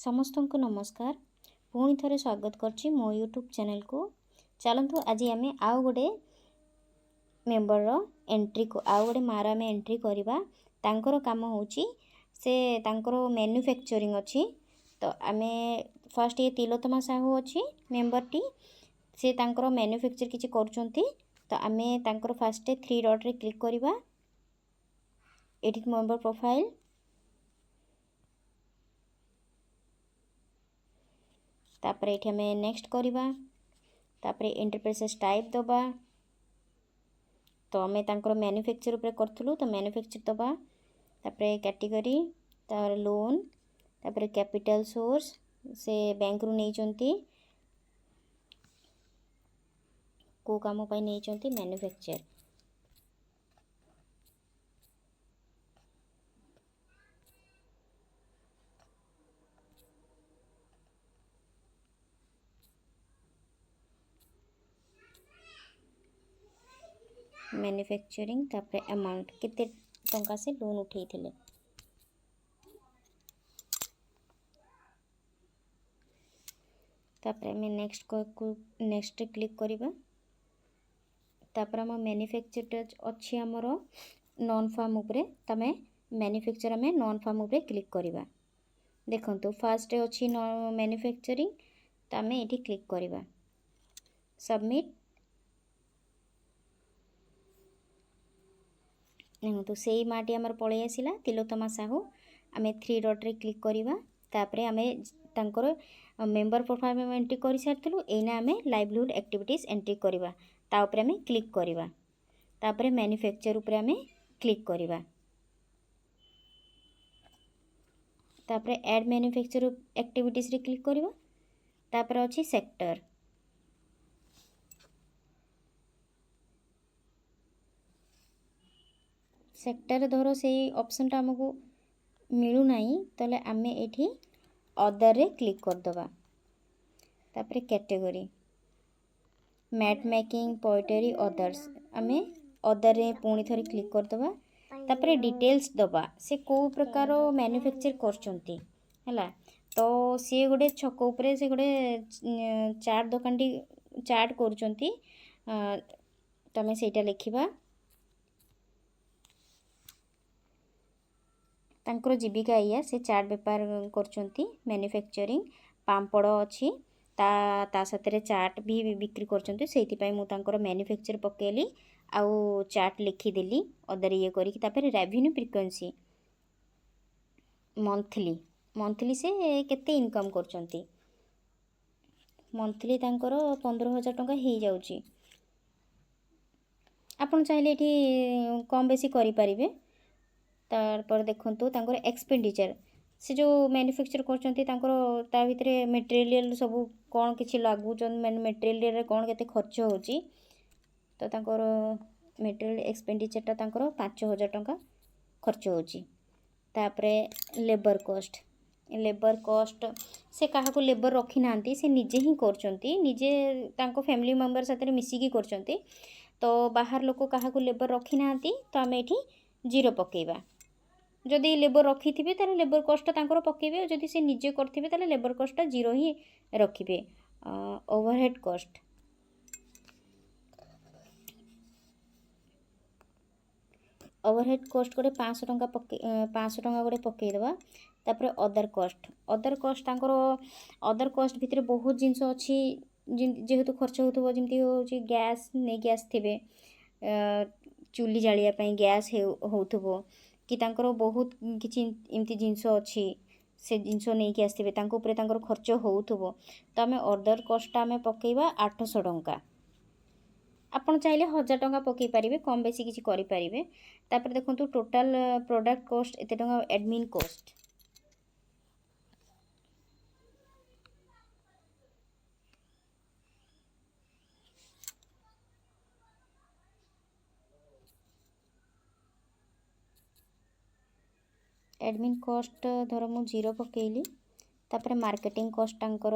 समस्त को नमस्कार पुणी थे स्वागत करछि मो यूट्यूब चैनल को। चलतु आज आम आउ गोटे मेंबर एंट्री को आउ गोटे मार आम एंट्री करवा। तांकर काम होची से तांकर मैन्युफैक्चरिंग अच्छी। तो आम फर्स्ट ये तिलोत्तमा साहू अच्छी मेंबर टी से तांकर मैन्युफैक्चर किछि करछंती। तो आम तांकर फास्ट 3 डॉट रे क्लिक करवा एडिट मेंबर प्रोफाइल। तापर ये हमें नेक्स्ट करवा तापर इंटरप्रेसेस टाइप दबा। तो आम तांकर मैन्युफैक्चर ऊपर करथुलु तो मैन्युफैक्चर दबा। तापर कैटेगरी तार लोन तापर कैपिटल सोर्स से बैंक रु नैचंती को काम पाई नैचंती मैन्युफैक्चर। मैन्युफैक्चरिंग तापर अमाउंट केते टंका से लोन उठे थिले। तापर हम नेक्स्ट क्लिक करबा। तापर हम मैन्युफैक्चर अच्छी हमर नॉन फार्म ऊपर तमे मैन्युफैक्चर में नॉन फार्म ऊपर क्लिक करबा। देखंतु फास्ट अच्छी मैन्युफैक्चरिंग तो आम ये क्लिक करबा सबमिट। देखो से ही माटी आमर पलि आसला तिलोत्तमा साहू। आम 3 डॉट रे क्लिक करवा। तापर आम तांकर मेंबर प्रोफाइल में एंट्री कर सारिलु। एना आम लाइवलीहुड एक्टिविटीज एंट्री करवा ता ऊपर आम क्लिक करवा। तापर मैन्युफैक्चर ऊपर आम क्लिक करवा। तापर ऐड मैन्युफैक्चर एक्टिविटीज रे क्लिक करवा। तापर अछि सेक्टर सेक्टर धरो से ऑप्शन टा हमको मिलू नहीं तले आम एठी अदर रे क्लिक कर दबा। तापर कैटेगरी मैट मेकिंग पोएट्री अदर्स आम अदर रे पुणी थरी क्लिक कर दबा। तापर डिटेल्स दबा से को प्रकार मैन्युफैक्चर करचंती हैला। तो सी गोटे छक ऊपर से गोटे चाट दुकानटी चाट करचंती। तमें सेटा लिखिबा। तांकर जीविका या से चाट बेपार करचंती मैन्युफैक्चरिंग पांपड़ अच्छी ता साथे चाट भी बिक्री करचंती। सेति पई मु तांकर मैन्युफैक्चर पकेली आउ चाट लिखिदेली अदर ये करी। तापर रेवेन्यू फ्रीक्वेंसी मंथली से केते इनकम करचंती। मंथली तांकर 15,000 टंका हो जाउची। आपन चाहिले एठी कम बेसी करि परिबे। तारपर देखंतु तांकर एक्सपेंडिचर से जो मैन्युफैक्चर करचंती तांकर ता भितरे मटेरियल सब कोन किछि लागुचन मटेरियल रे कोन केते खर्च होची। तो तांकर मटेरियल एक्सपेंडिचर ता तांकर 5,000 टंका खर्च होची। तापरे लेबर कॉस्ट से काहा को लेबर रखी नांती से निजे ही करचंती निजे तांको फैमिली मेंबर साथे मिसी की करचंती। तो बाहर लोक काहा को लेबर रखी नांती तो आम एठी 0 पकेबा। जदि लेबर रखी थे ताले लेबर कॉस्ट तांकर पकेबे। जदि से निजे करथिबे ताले लेबर कॉस्ट 0 ही रखिबे। ओवरहेड कॉस्ट गोटे 500 टंका 500 टंका गोटे पकई देबा। तापर अदर कॉस्ट तांकर अदर कॉस्ट भितर बहुत जिंस अच्छी जेहेतु खर्च होथबो जेमति होची गैस ने गैस थिबे चुली जालिया पई गैस होथबो कि तांकर बहुत किछि एमती जिंस अच्छी से जिंस नहीं कि आसथिबे तांको ऊपर तांकर खर्च होथबो। तो आम अदर कॉस्ट आम पकेबा 800 टंका। आपन चाहिले 1000 टंका पकई पारिबे कम बेसी किछि करि पारिबे। तापर देखंतु टोटल प्रोडक्ट कॉस्ट एते टंका एडमिन कॉस्ट एडमिन कॉस्ट धर मु 0 पकेली। तापर मार्केटिंग कॉस्ट तांकर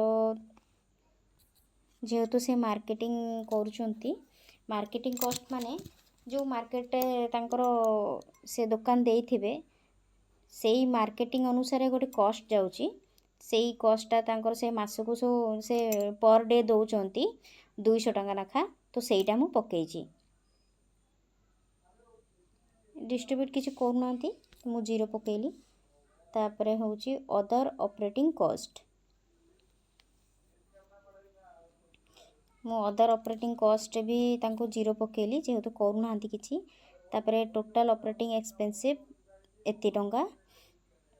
जेहेतु से मार्केटिंग करूचंती मार्केटिंग कॉस्ट माने जो मार्केट तांकर से दुकान देइथिबे सेई मार्केटिंग अनुसार गोटे कॉस्ट जाउची। सेई कॉस्टा तांकर से मासको से पर डे दौरान 200 टंका नाखा तो सेटा मु पकईची डिस्ट्रीब्यूट किसी करूना मु 0 पकईली तापरे होची अदर ऑपरेटिंग कॉस्ट मु अदर ऑपरेटिंग कॉस्ट भी तांको 0 पकईली जेहेतु करूना किसी तापरे टोटल ऑपरेटिंग एक्सपेंसिव एति टंका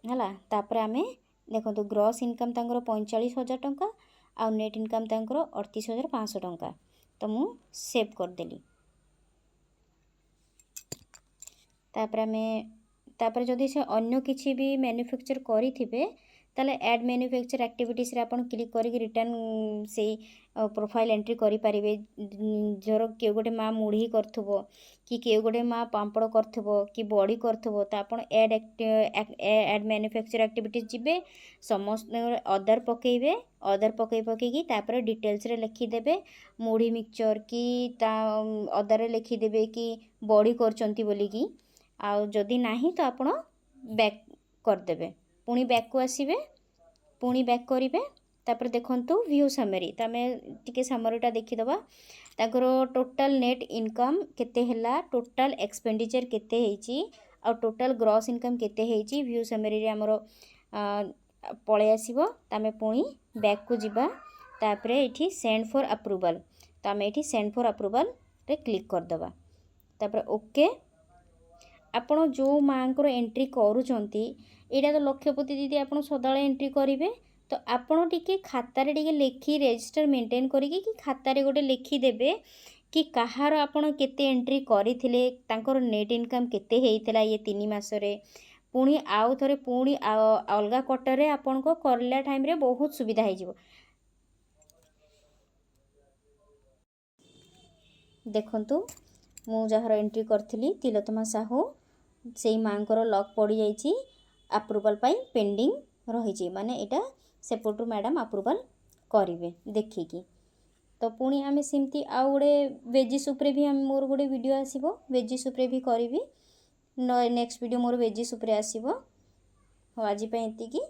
हला तापरे आमे देखो ग्रॉस इनकम तांकर 45,000 टंका आ नेट इनकम तांकर 38,500 टंका तो मु सेव कर देली तापरे जदि से अन्य किसी भी मैन्युफैक्चर करिथिबे ताले ऐड मैन्युफैक्चर एक्टिविटीज रे आपण क्लिक करिक रिटर्न से प्रोफाइल एंट्री करि परिबे जरो के गोटे माँ मुढ़ी करथबो कि के गोटे माँ पांपड़ करथबो कि बड़ी करथबो तो आपण ऐड मैन्युफैक्चर एक्टिविटीज जिबे समस्त अदर पकेइबे अदर पकेई तापर डिटेल्स रे लिखि देबे मुढ़ी मिक्सचर कि ता अदर रे लिखि देबे कि बड़ी करचंती बोली कि आ जदि नाही तो आपण बैक कर देबे पुणी बैक को आसीबे पुणी बैक करिवे तापर देखंतु व्यू समरी तमे टिके समरीटा देखि दबा ताकर टोटल नेट इनकम केते हैला टोटल एक्सपेंडिचर केते हेची आ टोटल ग्रॉस इनकम केते हेची व्यू समरी रे हमरो पळे आसीबो तमे पुणी बैक को जिबा तापरे एठी सेंड फॉर अप्रूवल तमे एठी सेंड फॉर अप्रूवल रे क्लिक कर दबा तापर ओके आपण जो मांकर एंट्री करूचंती एटा तो लक्षपति दीदी आपण सदाळे एंट्री करिवे तो आपण टिके खातारे टिके लेखी रजिस्टर मेंटेन करिके कि खातारे गोटे लेखी देबे कि कहार आपण केते एंट्री करिथिले तांकर नेट इनकम केते हेइतला ये 3 मास रे पुणी आउ थरे पुणी अलगा क्वार्टर रे आपण को करला टाइम रे बहुत सुविधा हे जिवो देखंतु मु जहार एंट्री करथिली तिलोत्तमा साहू सेई मांकर लॉक पड़ी जाइछि अप्रूवल पाई पेंडिंग रही माने एटा सेपटू मैडम अप्रूवल करिवे देखिकी तो पुणी आमे सिमती आउ गोटे वेजिस उपरे भी मोर गोटे वीडियो आसीबो वेजिस उपरे भी करिवि नेक्स्ट वीडियो मोर वेजिस उपरे आसीबो हो आज पई एतिकी।